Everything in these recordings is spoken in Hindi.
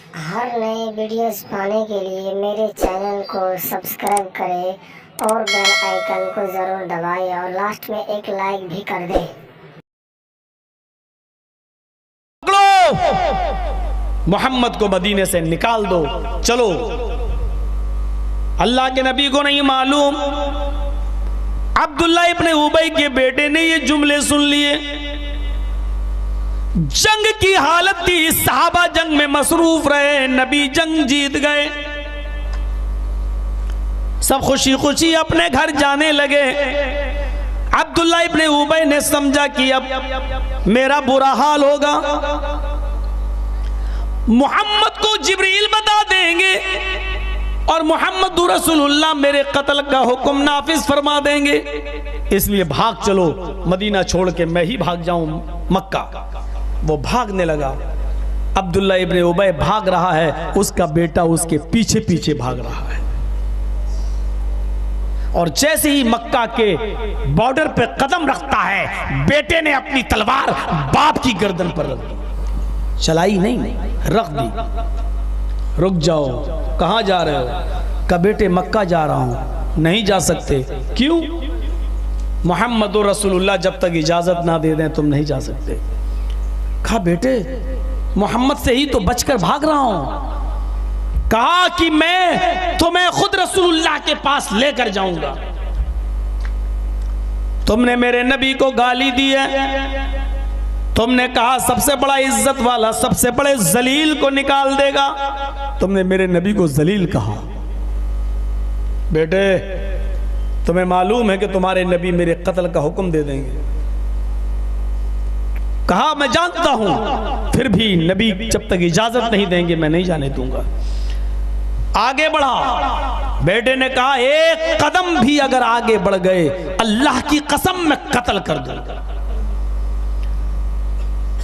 हर नए वीडियोस पाने के लिए मेरे चैनल को सब्सक्राइब करें और बेल आइकन को ज़रूर दबाएं और लास्ट में एक लाइक भी कर दें। मोहम्मद को मदीने से निकाल दो, चलो। अल्लाह के नबी को नहीं मालूम, अब्दुल्ला इब्ने उबई के बेटे ने ये जुमले सुन लिए। जंग की हालत थी, सहाबा जंग में मसरूफ रहे, नबी जंग जीत गए, सब खुशी खुशी अपने घर जाने लगे। अब्दुल्ला इब्ने उबई ने समझा कि अब मेरा बुरा हाल होगा, मोहम्मद को जिब्रील बता देंगे और मोहम्मद रसूलुल्लाह मेरे कत्ल का हुक्म नाफिज फरमा देंगे, इसलिए भाग चलो, मदीना छोड़ के मैं ही भाग जाऊं मक्का। वो भागने लगा, अब्दुल्ला इब्ने उबई भाग रहा है, उसका बेटा उसके पीछे पीछे भाग रहा है। और जैसे ही मक्का के बॉर्डर पे कदम रखता है, बेटे ने अपनी तलवार बाप की गर्दन पर रख दी, चलाई नहीं, रख दी। रुक जाओ, कहां जा रहे हो? का बेटे मक्का जा रहा हूं। नहीं जा सकते। क्यों? मोहम्मद रसूलुल्लाह जब तक इजाजत ना दे दें तुम नहीं जा सकते। कहा बेटे मोहम्मद से ही तो बचकर भाग रहा हूं। कहा कि मैं तुम्हें खुद रसूलुल्लाह के पास लेकर जाऊंगा। तुमने मेरे नबी को गाली दी है, तुमने कहा सबसे बड़ा इज्जत वाला सबसे बड़े जलील को निकाल देगा, तुमने मेरे नबी को जलील कहा। बेटे तुम्हें मालूम है कि तुम्हारे नबी मेरे कत्ल का हुक्म दे देंगे। कहा मैं जानता हूं, फिर भी नबी जब तक इजाजत नहीं देंगे मैं नहीं जाने दूंगा। आगे बढ़ा, बेटे ने कहा एक कदम भी अगर आगे बढ़ गए अल्लाह की कसम मैं कत्ल कर दूंगा।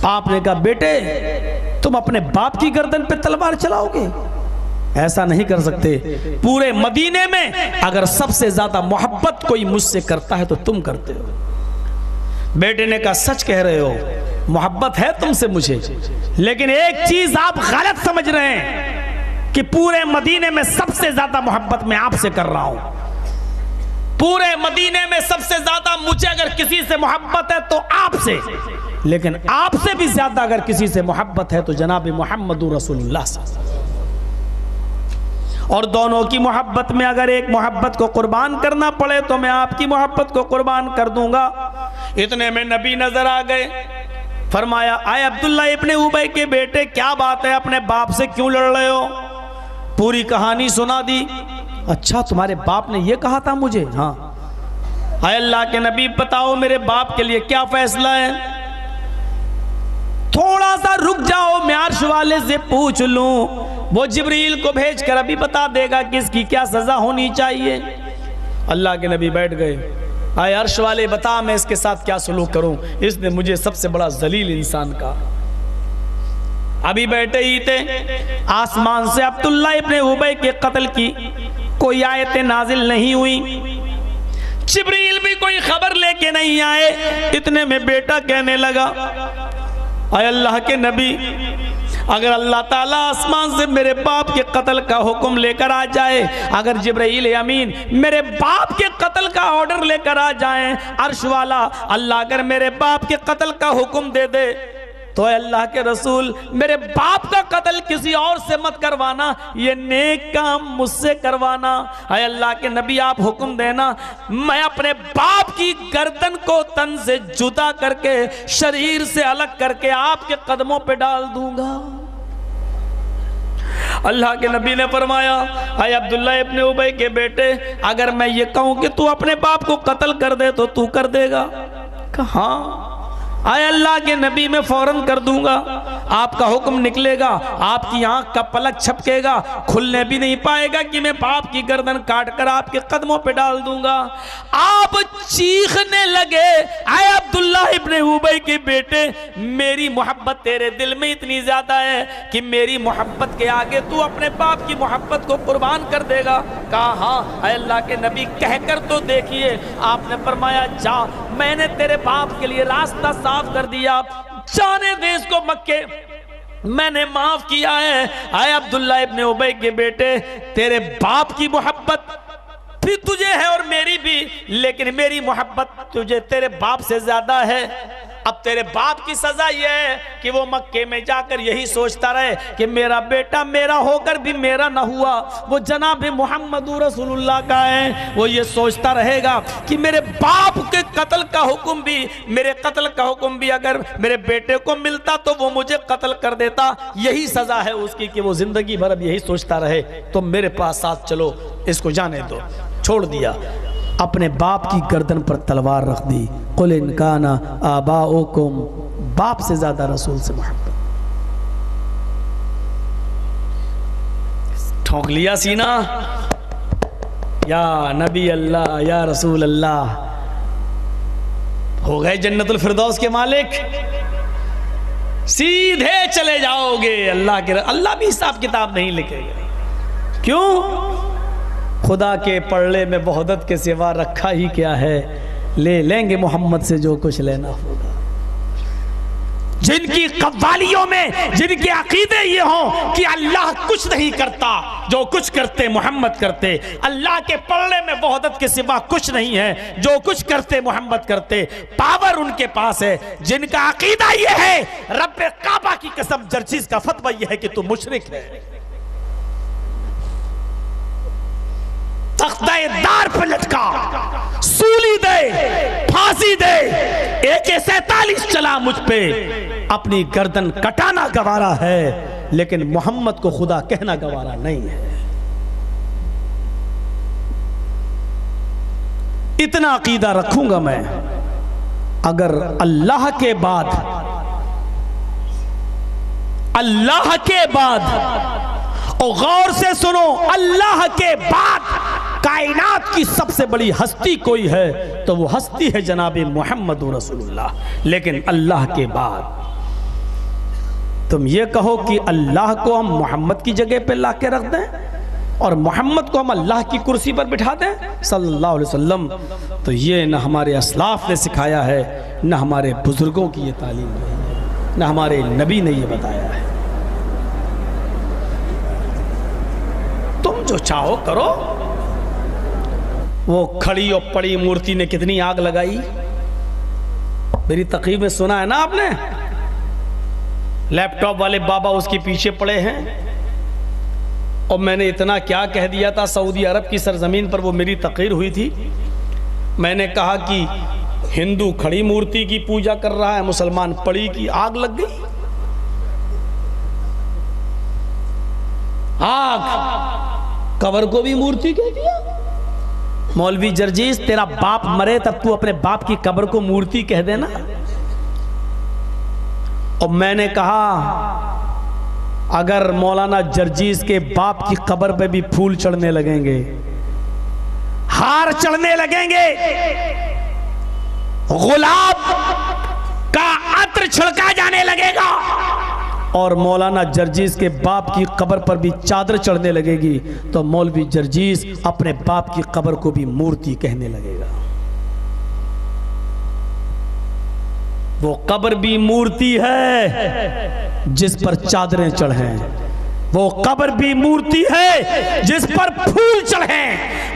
बाप ने कहा बेटे तुम अपने बाप की गर्दन पे तलवार चलाओगे? ऐसा नहीं कर सकते। पूरे मदीने में अगर सबसे ज्यादा मोहब्बत कोई मुझसे करता है तो तुम करते हो। बेटे ने कहा सच कह रहे हो, मोहब्बत है तुमसे मुझे, लेकिन एक चीज आप गलत समझ रहे हैं कि पूरे मदीने में सबसे ज्यादा मोहब्बत मैं आपसे कर रहा हूं। पूरे मदीने में सबसे ज्यादा मुझे अगर किसी से मोहब्बत है तो आपसे, लेकिन आपसे भी ज्यादा अगर किसी से मोहब्बत है तो जनाब मोहम्मद रसूलुल्लाह से। और दोनों की मोहब्बत में अगर एक मोहब्बत को कुर्बान करना पड़े तो मैं आपकी मोहब्बत को कुर्बान कर दूंगा। इतने में नबी नजर आ गए, फरमाया आए अब्दुल्ला इब्ने उबई के बेटे क्या बात है, अपने बाप से क्यों लड़ रहे हो? पूरी कहानी सुना दी। अच्छा तुम्हारे बाप ने यह कहा था मुझे? हाँ। आए अल्लाह के नबी बताओ मेरे बाप के लिए क्या फैसला है? थोड़ा सा रुक जाओ, मैं अर्श वाले से पूछ लूं, वो जिब्रील को भेजकर अभी बता देगा कि इसकी क्या सजा होनी चाहिए। अल्लाह के नबी बैठ गए, आए अर्श वाले बता मैं इसके साथ क्या सलूक करूं, इसने मुझे सबसे बड़ा जलील इंसान कहा। अभी बैठे ही थे, आसमान से अब्दुल्ला इब्ने उबई के कत्ल की कोई आयतें नाजिल नहीं हुई, जिब्रील भी कोई खबर लेके नहीं आए। इतने में बेटा कहने लगा आए अल्लाह के नबी, अगर अल्लाह ताला आसमान से मेरे बाप के कत्ल का हुक्म लेकर आ जाए, अगर जिब्राइल अमीन मेरे बाप के कत्ल का ऑर्डर लेकर आ जाए, अर्श वाला अल्लाह अगर मेरे बाप के कत्ल का हुक्म दे दे, तो अल्लाह के रसूल मेरे बाप का कत्ल किसी और से मत करवाना, ये नेक काम मुझसे करवाना। है अल्लाह के नबी आप हुक्म देना, मैं अपने बाप की गर्दन को तन से जुदा करके शरीर से अलग करके आपके कदमों पे डाल दूंगा। अल्लाह के नबी ने फरमाया आए अब्दुल्ला इब्ने उबई के बेटे, अगर मैं ये कहूं कि तू अपने बाप को कत्ल कर दे तो तू कर देगा? कहा आए अल्लाह के नबी मैं फौरन कर दूंगा। आपका हुक्म निकलेगा, आपकी आंख का पलक छपकेगा, खुलने भी नहीं पाएगा कि मैं बाप की गर्दन काट कर आपके कदमों पे डाल दूंगा। आप चीखने लगे आए अब्दुल्ला इब्ने उबई के बेटे, मेरी मोहब्बत तेरे दिल में इतनी ज्यादा है कि मेरी मोहब्बत के आगे तू अपने बाप की मोहब्बत को कुर्बान कर देगा? कहा हाँ। आए अल्लाह के नबी कहकर तो देखिए। आपने फरमाया जा, मैंने तेरे बाप के लिए रास्ता साफ कर दिया, जाने दे इसको मक्के। मैंने माफ किया है। आए अब्दुल्ला इब्ने उबई के बेटे, तेरे बाप की मोहब्बत भी तुझे है और मेरी भी, लेकिन मेरी मोहब्बत तुझे तेरे बाप से ज्यादा है। अब तेरे बाप की सजा यह है कि वो मक्के में जाकर यही सोचता रहे कि मेरा बेटा मेरा होकर भी मेरा ना हुआ, वो जनाब मोहम्मद रसूलुल्लाह का है। वो ये सोचता रहेगा कि मेरे बाप के कत्ल का हुक्म भी, मेरे कत्ल का हुक्म भी अगर मेरे बेटे को मिलता तो वो मुझे कत्ल कर देता। यही सजा है उसकी कि वो जिंदगी भर अब यही सोचता रहे। तो मेरे पास साथ चलो, इसको जाने दो। छोड़ दिया, अपने बाप की गर्दन पर तलवार रख दी। कुल इनकाना आबाओकुम, बाप से ज्यादा रसूल से मोहब्बत। ठोक लिया सीना, या नबी अल्लाह या रसूल अल्लाह, हो गए जन्नतुल फिरदौस के मालिक, सीधे चले जाओगे अल्लाह के। अल्लाह भी हिसाब किताब नहीं लिखेगा। क्यों? खुदा के पड़े में वहदत के सिवा रखा ही क्या है, ले लेंगे मोहम्मद से जो कुछ लेना होगा। जिनकी कव्वालियों में जिनके अकीदे ये हों कि अल्लाह कुछ नहीं करता, जो कुछ करते मोहम्मद करते, अल्लाह के पड़े में वहदत के सिवा कुछ नहीं है, जो कुछ करते मोहम्मद करते, पावर उनके पास है। जिनका अकीदा ये है, रब्बे काबा की कसम, जर्जिस का फतवा ये है कि तू मुशरिक है, तख्ताए-दार पे लटका, सूली दे, फांसी दे, AK-47 चला मुझ पे, अपनी गर्दन कटाना गवारा है, लेकिन मोहम्मद को खुदा कहना गवारा नहीं है। इतना अकीदा रखूंगा मैं, अगर अल्लाह के बाद और गौर से सुनो, अल्लाह के बाद कायनात की सबसे बड़ी हस्ती कोई है तो वो हस्ती है जनाब मोहम्मद रसूलुल्लाह। लेकिन अल्लाह के बाद तुम ये कहो कि अल्लाह को हम मोहम्मद की जगह पे ला के रख दें और मोहम्मद को हम अल्लाह की कुर्सी पर बिठा दें सल्लल्लाहु अलैहि वसल्लम, तो ये न हमारे असलाफ ने सिखाया है, न हमारे बुजुर्गों की ये तालीम है, न हमारे नबी ने ये बताया है। तुम जो चाहो करो। वो खड़ी और पड़ी मूर्ति ने कितनी आग लगाई, मेरी तकरीर में सुना है ना आपने। लैपटॉप वाले बाबा उसके पीछे पड़े हैं, और मैंने इतना क्या कह दिया था। सऊदी अरब की सरजमीन पर वो मेरी तकरीर हुई थी। मैंने कहा कि हिंदू खड़ी मूर्ति की पूजा कर रहा है, मुसलमान पड़ी की। आग लग गई, आग। कबर को भी मूर्ति कह दिया। मौलवी जर्जीस, तेरा बाप मरे तब तू अपने बाप की कब्र को मूर्ति कह देना। और मैंने कहा अगर मौलाना जर्जीस के बाप की कब्र पे भी फूल चढ़ने लगेंगे, हार चढ़ने लगेंगे, गुलाब का अत्र छिड़का जाने लगेगा, और मौलाना जर्जीस के बाप की कब्र पर भी चादर चढ़ने लगेगी, तो मौलवी जर्जीस अपने बाप की कब्र को भी मूर्ति कहने लगेगा। वो कब्र भी मूर्ति है जिस पर चादरें चढ़े, वो कब्र भी मूर्ति है जिस पर फूल चढ़े,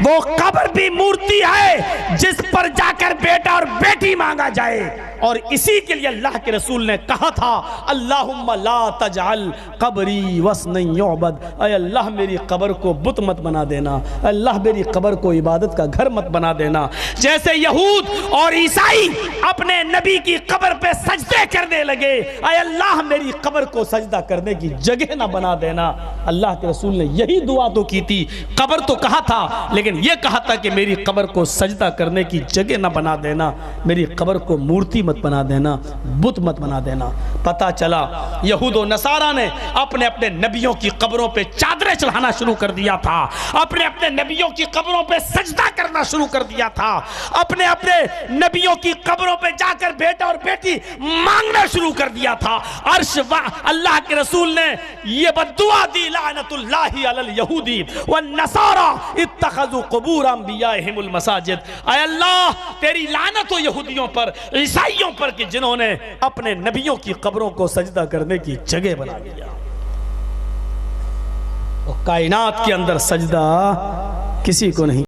वो कब्र भी मूर्ति है जिस पर जाकर बेटा और बेटी मांगा जाए। और इसी के लिए अल्लाह के रसूल ने कहा था, अल्लाहुम्मा ला तजअल कब्री वस्नन युअबद, ऐ अल्लाह मेरी कब्र को बुत मत बना देना, अल्लाह मेरी कब्र को इबादत का घर मत बना देना। जैसे यहूद और ईसाई अपने नबी की कब्र पे सजदे करने लगे, ऐ अल्लाह मेरी कब्र को सजदा करने की जगह ना बना देना। अल्लाह के रसूल ने यही दुआ तो की थी, कब्र तो कहा था, लेकिन यह कहा था कि मेरी कब्र को सजदा करने की जगह ना बना देना, मेरी कब्र को मूर्ति मत बना देना, बुत मत बना देना। पता चला यहूद और नसारा ने अपने अपने नबियों की कब्रों पे चादरें चढ़ाना शुरू कर दिया था, अपने अपने नबियों की कब्रों पे सजदा करना शुरू कर दिया था, अपने अपने नबियों की कब्रों पे जाकर बेटा और बेटी मांगना शुरू कर दिया था। अर्श अल्लाह के रसूल ने यह बद्दुआ तुबादी लानतुल्लाहि अलल यहूदी वन नसारा इत्तखज़ु क़ुबूर अंबियाहिमुल मसाजिद। ऐ अल्लाह तेरी लानत हो यहूदियों पर, ईसाइयों पर कि जिन्होंने अपने नबियों की कब्रों को सजदा करने की जगह बना दिया। कायनात के अंदर सजदा किसी को नहीं